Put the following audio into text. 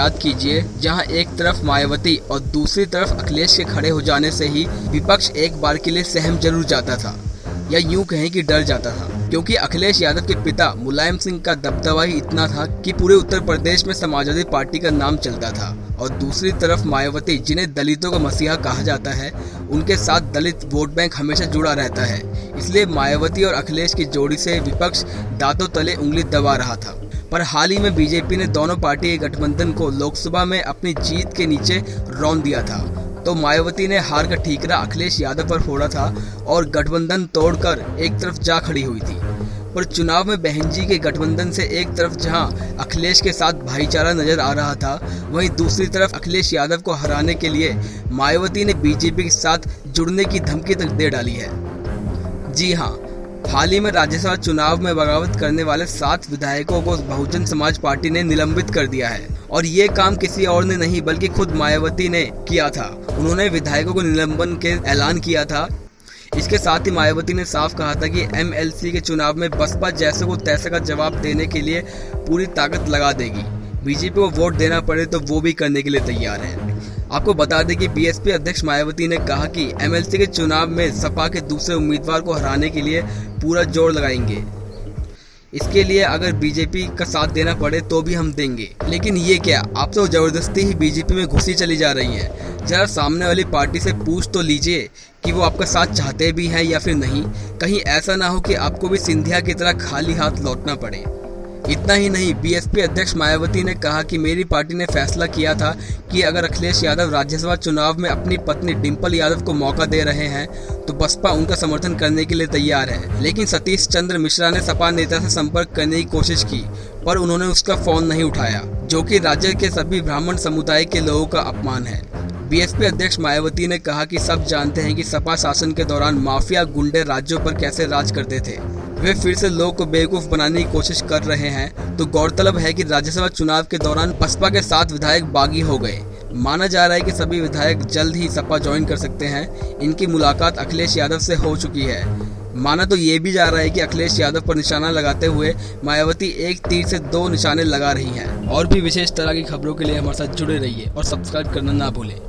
याद कीजिए, जहां एक तरफ मायावती और दूसरी तरफ अखिलेश के खड़े हो जाने से ही विपक्ष एक बार के लिए सहम जरूर जाता था, या यूं कहें कि डर जाता था, क्योंकि अखिलेश यादव के पिता मुलायम सिंह का दबदबा ही इतना था कि पूरे उत्तर प्रदेश में समाजवादी पार्टी का नाम चलता था। और दूसरी तरफ मायावती, जिन्हें दलितों का मसीहा कहा जाता है, उनके साथ दलित वोट बैंक हमेशा जुड़ा रहता है। इसलिए मायावती और अखिलेश की जोड़ी से विपक्ष दांतों तले उंगली दबा रहा था। पर हाल ही में बीजेपी ने दोनों पार्टी के गठबंधन को लोकसभा में अपनी जीत के नीचे रौंद दिया था, तो मायावती ने हार का ठीकरा अखिलेश यादव पर फोड़ा था और गठबंधन तोड़कर एक तरफ जा खड़ी हुई थी। पर चुनाव में बहन जी के गठबंधन से एक तरफ जहां अखिलेश के साथ भाईचारा नजर आ रहा था, वहीं दूसरी तरफ अखिलेश यादव को हराने के लिए मायावती ने बीजेपी के साथ जुड़ने की धमकी तक दे डाली है। जी हाँ, हाल ही में राज्यसभा चुनाव में बगावत करने वाले 7 विधायकों को बहुजन समाज पार्टी ने निलंबित कर दिया है, और ये काम किसी और ने नहीं बल्कि खुद मायावती ने किया था। उन्होंने विधायकों को निलंबन के ऐलान किया था। इसके साथ ही मायावती ने साफ कहा था कि एमएलसी के चुनाव में बसपा जैसे को तैसे का जवाब देने के लिए पूरी ताकत लगा देगी। बीजेपी को वोट देना पड़े तो वो भी करने के लिए तैयार है। आपको बता दें कि बीएसपी अध्यक्ष मायावती ने कहा कि एमएलसी के चुनाव में सपा के दूसरे उम्मीदवार को हराने के लिए पूरा जोर लगाएंगे। इसके लिए अगर बीजेपी का साथ देना पड़े तो भी हम देंगे। लेकिन ये क्या, आप तो जबरदस्ती ही बीजेपी में घुसी चली जा रही हैं। जरा सामने वाली पार्टी से पूछ तो लीजिए कि वो आपका साथ चाहते भी हैं या फिर नहीं। कहीं ऐसा ना हो कि आपको भी सिंधिया की तरह खाली हाथ लौटना पड़े। इतना ही नहीं, बीएसपी अध्यक्ष मायावती ने कहा कि मेरी पार्टी ने फैसला किया था कि अगर अखिलेश यादव राज्यसभा चुनाव में अपनी पत्नी डिंपल यादव को मौका दे रहे हैं तो बसपा उनका समर्थन करने के लिए तैयार है। लेकिन सतीश चंद्र मिश्रा ने सपा नेता से संपर्क करने की कोशिश की, पर उन्होंने उसका फोन नहीं उठाया, जो कि राज्य के सभी ब्राह्मण समुदाय के लोगों का अपमान है। बीएसपी अध्यक्ष मायावती ने कहा कि सब जानते हैं कि सपा शासन के दौरान माफिया गुंडे राज्यों पर कैसे राज करते थे। वे फिर से लोग को बेवकूफ बनाने की कोशिश कर रहे हैं। तो गौरतलब है कि राज्यसभा चुनाव के दौरान बसपा के 7 विधायक बागी हो गए। माना जा रहा है कि सभी विधायक जल्द ही सपा ज्वाइन कर सकते हैं। इनकी मुलाकात अखिलेश यादव से हो चुकी है। माना तो ये भी जा रहा है कि अखिलेश यादव पर निशाना लगाते हुए मायावती एक तीर से 2 निशाने लगा रही हैं। और भी विशेष तरह की खबरों के लिए हमारे साथ जुड़े रहिए और सब्सक्राइब करना ना भूलें।